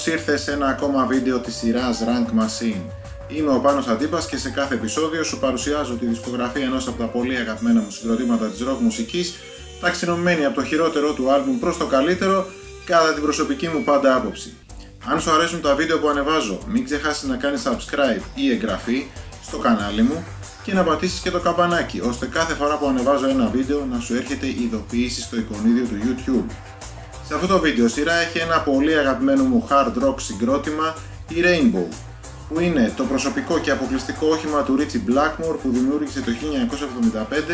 Καλώς ήρθες σε ένα ακόμα βίντεο της σειράς Rank Machine. Είμαι ο Πάνος Αντίπας και σε κάθε επεισόδιο σου παρουσιάζω τη δισκογραφία ενός από τα πολύ αγαπημένα μου συγκροτήματα της rock μουσικής, ταξινομημένη από το χειρότερο του άλμπουμ προς το καλύτερο, κατά την προσωπική μου πάντα άποψη. Αν σου αρέσουν τα βίντεο που ανεβάζω, μην ξεχάσεις να κάνεις subscribe ή εγγραφή στο κανάλι μου και να πατήσεις και το καμπανάκι, ώστε κάθε φορά που ανεβάζω ένα βίντεο να σου έρχεται ειδοποίηση στο εικονίδιο του YouTube. Σε αυτό το βίντεο σειρά έχει ένα πολύ αγαπημένο μου hard rock συγκρότημα, η Rainbow, που είναι το προσωπικό και αποκλειστικό όχημα του Ritchie Blackmore που δημιούργησε το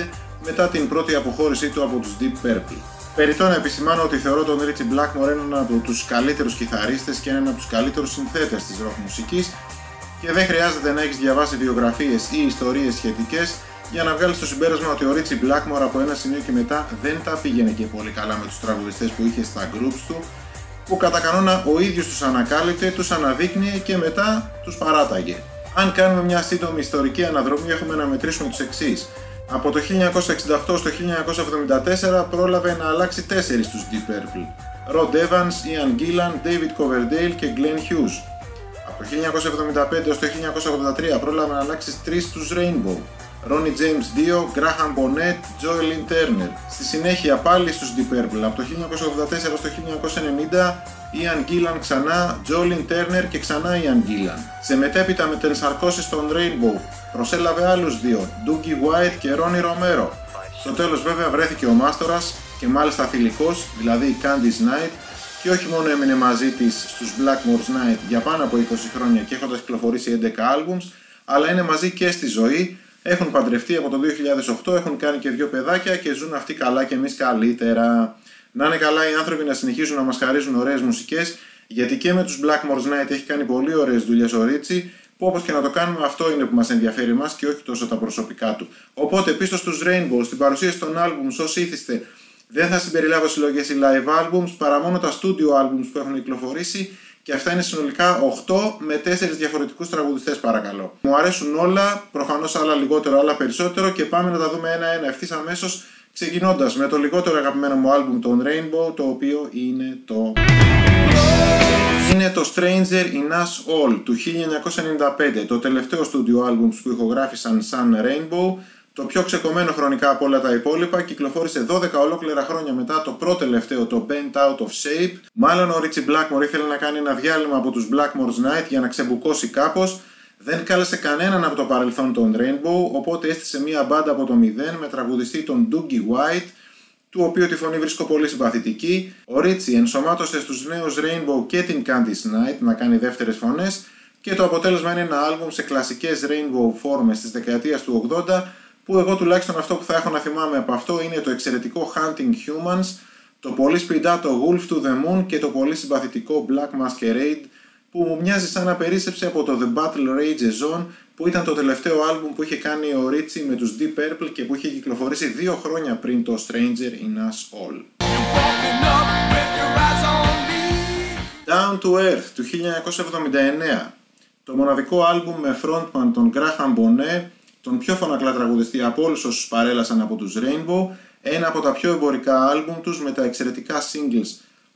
1975 μετά την πρώτη αποχώρησή του από τους Deep Purple. Περιττό να επισημάνω ότι θεωρώ τον Ritchie Blackmore έναν από τους καλύτερους κιθαρίστες και έναν από τους καλύτερους συνθέτες της rock μουσικής και δεν χρειάζεται να έχεις διαβάσει βιογραφίες ή ιστορίες σχετικές για να βγάλεις το συμπέρασμα ότι ο Ritchie Blackmore από ένα σημείο και μετά δεν τα πήγαινε και πολύ καλά με τους τραγουδιστές που είχε στα groups του, που κατά κανόνα ο ίδιος τους ανακάλυπτε, τους αναδείκνυε και μετά τους παράταγε. Αν κάνουμε μια σύντομη ιστορική αναδρομή, έχουμε να μετρήσουμε τους εξής. Από το 1968 στο 1974 πρόλαβε να αλλάξει 4 στους Deep Purple: Rod Evans, Ian Gillan, David Coverdale και Glenn Hughes. Από το 1975 έως το 1983 πρόλαβε να αλλάξει 3 στους Rainbow: Ronnie James Dio, Graham Bonnet, Joel Lynn Turner. Στη συνέχεια πάλι στους Deep Purple, από το 1984 στο 1990, Ian Gillan ξανά, Joel Lynn Turner και ξανά Ian Gillan. Σε μετέπειτα μετενσαρκώσεις των Rainbow προσέλαβε άλλους δύο, Dougie White και Ronnie Romero. Στο τέλος βέβαια βρέθηκε ο μάστορας και μάλιστα θηλυκός, δηλαδή η Candice Night, και όχι μόνο έμεινε μαζί της στους Blackmore's Night για πάνω από 20 χρόνια και έχοντας κυκλοφορήσει 11 albums, αλλά είναι μαζί και στη ζωή. Έχουν παντρευτεί από το 2008, έχουν κάνει και 2 παιδάκια και ζουν αυτοί καλά και εμείς καλύτερα. Να είναι καλά οι άνθρωποι, να συνεχίζουν να μας χαρίζουν ωραίες μουσικές, γιατί και με τους Blackmore's Night έχει κάνει πολύ ωραίες δουλειές ο Ritchie, που όπως και να το κάνουμε αυτό είναι που μας ενδιαφέρει εμάς και όχι τόσο τα προσωπικά του. Οπότε πίσω στους Rainbow, στην παρουσίαση των albums, όσοι ήθιστε, δεν θα συμπεριλάβω συλλογές ή live albums, παρά μόνο τα studio albums που έχουν κυκλοφορήσει. Και αυτά είναι συνολικά 8 με 4 διαφορετικούς τραγουδιστές, παρακαλώ. Μου αρέσουν όλα, προφανώς άλλα λιγότερο, άλλα περισσότερο, και πάμε να τα δούμε ένα-ένα ευθύς αμέσως, ξεκινώντας με το λιγότερο αγαπημένο μου άλμπουμ, τον Rainbow, το οποίο είναι το Stranger in Us All του 1995, το τελευταίο studio album που ηχογράφησαν σαν Rainbow. Το πιο ξεκομμένο χρονικά από όλα τα υπόλοιπα, κυκλοφόρησε 12 ολόκληρα χρόνια μετά το πρώτο τελευταίο, το Bent Out of Shape. Μάλλον ο Ritchie Blackmore ήθελε να κάνει ένα διάλειμμα από τους Blackmore's Night για να ξεμπουκώσει κάπως. Δεν κάλεσε κανέναν από το παρελθόν τον Rainbow, οπότε έστησε μια μπάντα από το 0 με τραγουδιστή τον Dougie White, του οποίου τη φωνή βρίσκω πολύ συμπαθητική. Ο Ritchie ενσωμάτωσε στους νέους Rainbow και την Candice Night να κάνει δεύτερες φωνές και το αποτέλεσμα είναι ένα άλμπουμ σε κλασικές Rainbow φόρμες της δεκαετίας του 80, που εγώ τουλάχιστον αυτό που θα έχω να θυμάμαι από αυτό είναι το εξαιρετικό Hunting Humans, το πολύ σπιντάτο Wolf to the Moon και το πολύ συμπαθητικό Black Masquerade, που μου μοιάζει σαν να περίσσεψε από το The Battle Rage On, που ήταν το τελευταίο άλμπουμ που είχε κάνει ο Ritchie με τους Deep Purple και που είχε κυκλοφορήσει 2 χρόνια πριν το Stranger in Us All. Down to Earth του 1979, το μοναδικό άλμπουμ με frontman τον Graham Bonnet, τον πιο φωνακλά τραγουδιστή από όλους όσους παρέλασαν από τους Rainbow, ένα από τα πιο εμπορικά άλμπουμ τους με τα εξαιρετικά singles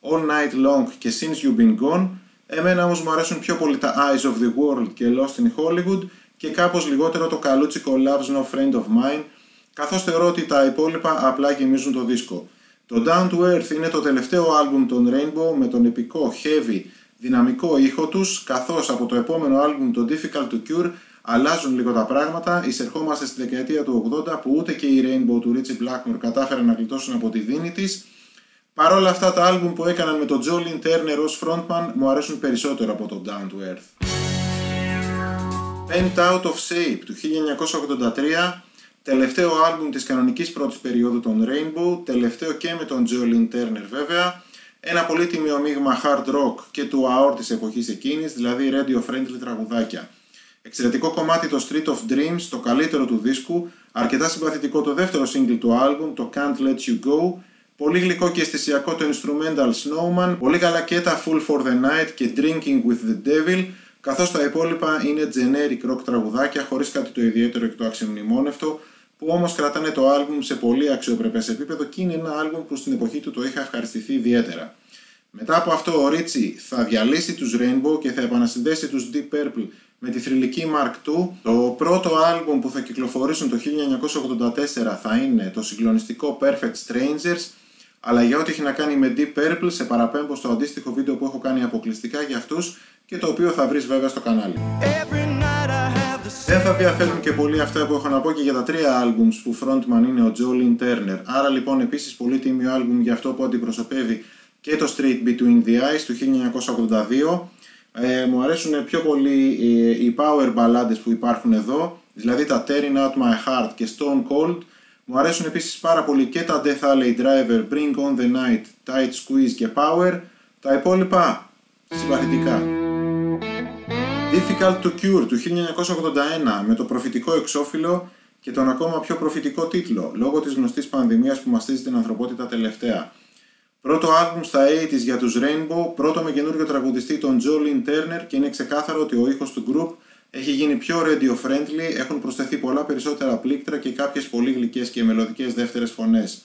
All Night Long και Since You've Been Gone. Εμένα όμως μου αρέσουν πιο πολύ τα Eyes of the World και Lost in Hollywood και κάπως λιγότερο το καλούτσικο Love's No Friend of Mine, καθώς θεωρώ ότι τα υπόλοιπα απλά γεμίζουν το δίσκο. Το Down to Earth είναι το τελευταίο άλμπουμ των Rainbow με τον επικό heavy δυναμικό ήχο τους, καθώς από το επόμενο άλμπουμ, το Difficult to Cure, αλλάζουν λίγο τα πράγματα. Εισερχόμαστε στη δεκαετία του 80 που ούτε και οι Rainbow του Ritchie Blackmore κατάφεραν να γλιτώσουν από τη δίνη της. Παρ' όλα αυτά τα άλμπουμ που έκαναν με τον Joel Lynn Turner ως frontman μου αρέσουν περισσότερο από το Down to Earth. Bent Out of Shape του 1983, τελευταίο άλμπουμ της κανονικής πρώτης περίοδου των Rainbow, τελευταίο και με τον Joel Lynn Turner βέβαια. Ένα πολύτιμο μείγμα hard rock και του AOR της εποχής εκείνης, δηλαδή radio friendly τραγουδάκια. Εξαιρετικό κομμάτι το Street of Dreams, το καλύτερο του δίσκου, αρκετά συμπαθητικό το δεύτερο single του album, το Can't Let You Go, πολύ γλυκό και αισθησιακό το instrumental Snowman, πολύ καλά και τα Full for the Night και Drinking with the Devil, καθώς τα υπόλοιπα είναι generic rock τραγουδάκια χωρίς κάτι το ιδιαίτερο και το αξιομνημόνευτο, που όμως κρατάνε το album σε πολύ αξιοπρεπές επίπεδο και είναι ένα album που στην εποχή του το είχα ευχαριστηθεί ιδιαίτερα. Μετά από αυτό ο Ritchie θα διαλύσει τους Rainbow και θα επανασυνδέσει τους Deep Purple με τη θρυλική Mark II. Το πρώτο άλμπουμ που θα κυκλοφορήσουν το 1984 θα είναι το συγκλονιστικό Perfect Strangers, αλλά για ό,τι έχει να κάνει με Deep Purple σε παραπέμπω στο αντίστοιχο βίντεο που έχω κάνει αποκλειστικά για αυτούς και το οποίο θα βρεις βέβαια στο κανάλι. Δεν θα διαφέρουν και πολύ αυτά που έχω να πω και για τα τρία άλμπουμς που frontman είναι ο Jolene Turner. Άρα λοιπόν επίσης πολύ τίμιο άλμπουμ για αυτό που αντιπροσωπεύει και το Street Between the Eyes του 1982. Μου αρέσουν πιο πολύ οι power ballades που υπάρχουν εδώ, δηλαδή τα Tearing Out My Heart και Stone Cold. Μου αρέσουν επίσης πάρα πολύ και τα Death Alley Driver, Bring On The Night, Tight Squeeze και Power. Τα υπόλοιπα συμπαθητικά. Difficult To Cure του 1981 με το προφητικό εξώφυλλο και τον ακόμα πιο προφητικό τίτλο λόγω της γνωστής πανδημίας που μαστίζει την ανθρωπότητα τελευταία. Πρώτο άλμπουμ στα 80's για τους Rainbow, πρώτο με καινούριο τραγουδιστή τον Jolene Turner και είναι ξεκάθαρο ότι ο ήχος του group έχει γίνει πιο radio friendly, έχουν προσθεθεί πολλά περισσότερα πλήκτρα και κάποιες πολύ γλυκές και μελωδικές δεύτερες φωνές.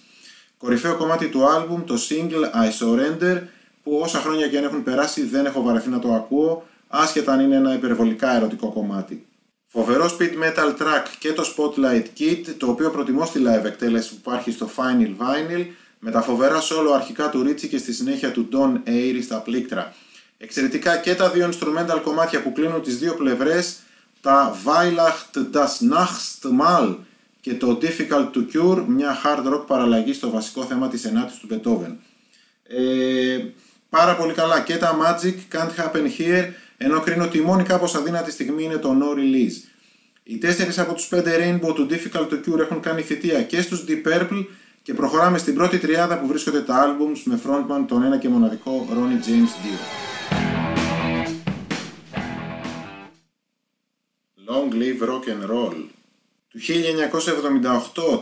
Κορυφαίο κομμάτι του άλμπουμ, το single I Surrender, που όσα χρόνια και αν έχουν περάσει δεν έχω βαρεθεί να το ακούω, άσχετα αν είναι ένα υπερβολικά ερωτικό κομμάτι. Φοβερό speed metal track και το Spotlight Kid, το οποίο προτιμώ στη live εκτέλεση που υπάρχει στο Vinyl, με τα φοβερά solo αρχικά του Ritchie και στη συνέχεια του Don Airey στα πλήκτρα. Εξαιρετικά και τα δύο instrumental κομμάτια που κλείνουν τις δύο πλευρές, τα Weilacht das Nachtmahl και το Difficult to Cure, μια hard rock παραλλαγή στο βασικό θέμα της ενάτης του Beethoven. Πάρα πολύ καλά και τα Magic, Can't Happen Here, ενώ κρίνω ότι η μόνη κάπως αδύνατη στιγμή είναι το No Release. Οι 4 από τους 5 Rainbow του Difficult to Cure έχουν κάνει θητεία και στους Deep Purple και προχωράμε στην πρώτη τριάδα που βρίσκονται τα albums με frontman τον ένα και μοναδικό Ronnie James Dio. Long Live Rock and Roll του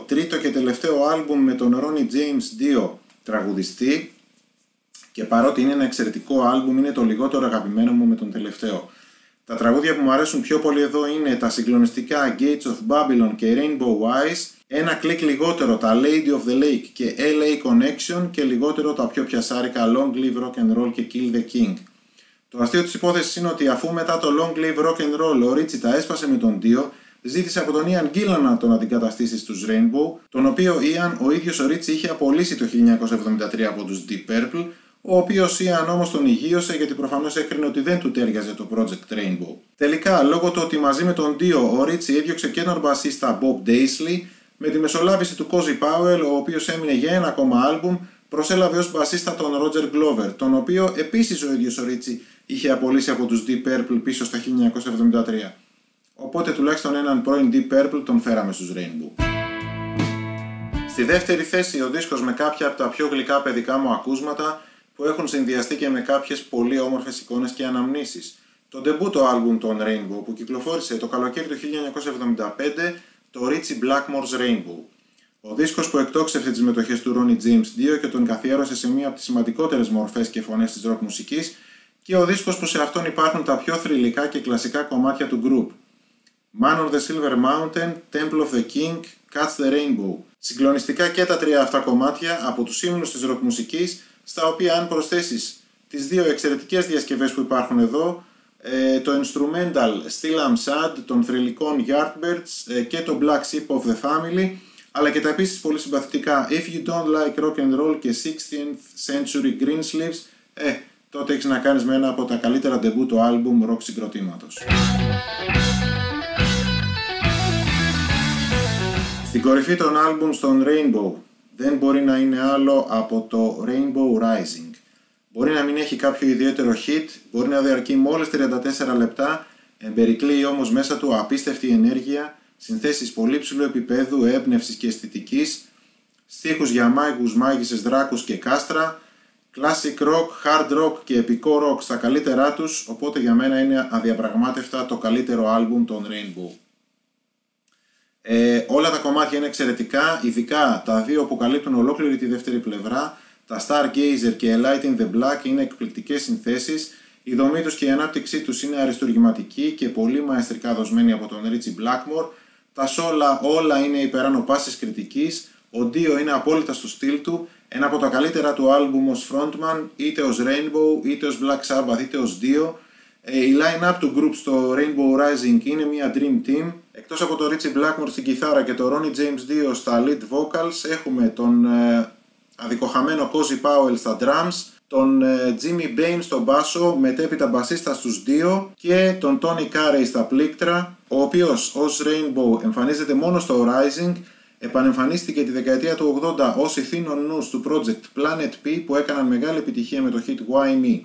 1978, τρίτο και τελευταίο άλμπουμ με τον Ronnie James Dio τραγουδιστή, και παρότι είναι ένα εξαιρετικό άλμπουμ είναι το λιγότερο αγαπημένο μου με τον τελευταίο. Τα τραγούδια που μου αρέσουν πιο πολύ εδώ είναι τα συγκλονιστικά Gates of Babylon και Rainbow Eyes, ένα κλικ λιγότερο τα Lady of the Lake και LA Connection και λιγότερο τα πιο πιασάρικα Long Live Rock and Roll και Kill the King. Το αστείο της υπόθεσης είναι ότι αφού μετά το Long Live Rock and Roll ο Ritchie τα έσπασε με τον Dio, ζήτησε από τον Ian Gillan να τον αντικαταστήσει στους Rainbow, τον οποίο Ian ο ίδιος ο Ritchie είχε απολύσει το 1973 από τους Deep Purple, ο οποίος Ian όμως τον ηγείωσε γιατί προφανώς έκρινε ότι δεν του τέριαζε το Project Rainbow. Τελικά, λόγω του ότι μαζί με τον Dio ο Ritchie έδιωξε και τον μπασίστα Bob Daisley, με τη μεσολάβηση του Cozy Powell, ο οποίος έμεινε για ένα ακόμα άλμπουμ, προσέλαβε ως μπασίστα τον Roger Glover, τον οποίο επίσης ο ίδιος ο Ritchie είχε απολύσει από τους Deep Purple πίσω στα 1973. Οπότε τουλάχιστον έναν πρώην Deep Purple τον φέραμε στους Rainbow. Στη δεύτερη θέση ο δίσκος με κάποια από τα πιο γλυκά παιδικά μου ακούσματα που έχουν συνδυαστεί και με κάποιες πολύ όμορφες εικόνες και αναμνήσεις. Το ντεμπούτο άλμπουμ των Rainbow που κυκλοφόρησε το καλοκαίρι του 1975, το Ritchie Blackmore's Rainbow. Ο δίσκος που εκτόξευσε τις μετοχές του Ronnie James Dio και τον καθιέρωσε σε μία από τις σημαντικότερες μορφές και φωνές της rock μουσικής και ο δίσκος που σε αυτόν υπάρχουν τα πιο θρυλικά και κλασικά κομμάτια του group. Man on the Silver Mountain, Temple of the King, Catch the Rainbow. Συγκλονιστικά και τα τρία αυτά κομμάτια από τους ύμνους της rock μουσικής, στα οποία αν προσθέσεις τις δύο εξαιρετικές διασκευές που υπάρχουν εδώ, το instrumental Still I'm Sad των θρυλικών Yardbirds και το Black Sheep of the Family, αλλά και τα επίσης πολύ συμπαθητικά If You Don't Like Rock and Roll και 16th Century Greensleeves, τότε έχεις να κάνεις με ένα από τα καλύτερα ντεμπούτο άλμπουμ rock συγκροτήματος. Στην κορυφή των άλμπουμ στον Rainbow δεν μπορεί να είναι άλλο από το Rainbow Rising. Μπορεί να μην έχει κάποιο ιδιαίτερο hit, μπορεί να διαρκεί μόλις 34 λεπτά, εμπερικλείει όμως μέσα του απίστευτη ενέργεια, συνθέσεις πολύ ψηλού επίπεδου έμπνευσης και αισθητικής, στίχους για μάγους, μάγισσες, δράκους και κάστρα, classic rock, hard rock και επικό rock στα καλύτερά τους, οπότε για μένα είναι αδιαπραγμάτευτα το καλύτερο άλμπουμ των Rainbow. Όλα τα κομμάτια είναι εξαιρετικά, ειδικά τα δύο που καλύπτουν ολόκληρη τη δεύτερη πλευρά, τα Stargazer και Light in the Black είναι εκπληκτικές συνθέσεις, η δομή τους και η ανάπτυξή τους είναι αριστουργηματική και πολύ μαεστρικά δοσμένη από τον Ritchie Blackmore, τα σόλα όλα είναι υπεράνω πάσης κριτικής, Ο Dio είναι απόλυτα στο στυλ του, ένα από τα καλύτερα του άλμπουμ ως frontman, είτε ως Rainbow, είτε ως Black Sabbath, είτε ως Dio. Η line-up του group στο Rainbow Rising είναι μια dream team. Εκτός από τον Ritchie Blackmore στην κιθάρα και τον Ronnie James Dio στα lead vocals, έχουμε τον αδικοχαμένο Cozy Powell στα drums, τον Jimmy Bain στο μπάσο, μετέπειτα μπασίστα στους Dio, και τον Tony Carey στα πλήκτρα, ο οποίος ως Rainbow εμφανίζεται μόνο στο Rising. Επανεμφανίστηκε τη δεκαετία του 80 ως ηθήνων νους του project Planet P, που έκαναν μεγάλη επιτυχία με το hit Why Me.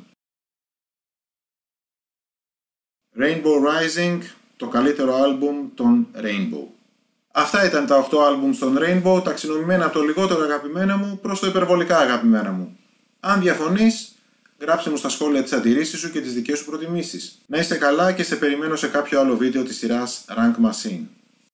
Rainbow Rising, το καλύτερο άλμπουμ των Rainbow. Αυτά ήταν τα 8 άλμπουμ στον Rainbow, ταξινομημένα από το λιγότερο αγαπημένα μου προς το υπερβολικά αγαπημένα μου. Αν διαφωνείς, γράψε μου στα σχόλια τις αντιρρήσεις σου και τις δικές σου προτιμήσεις. Να είστε καλά και σε περιμένω σε κάποιο άλλο βίντεο της σειράς Rank Machine.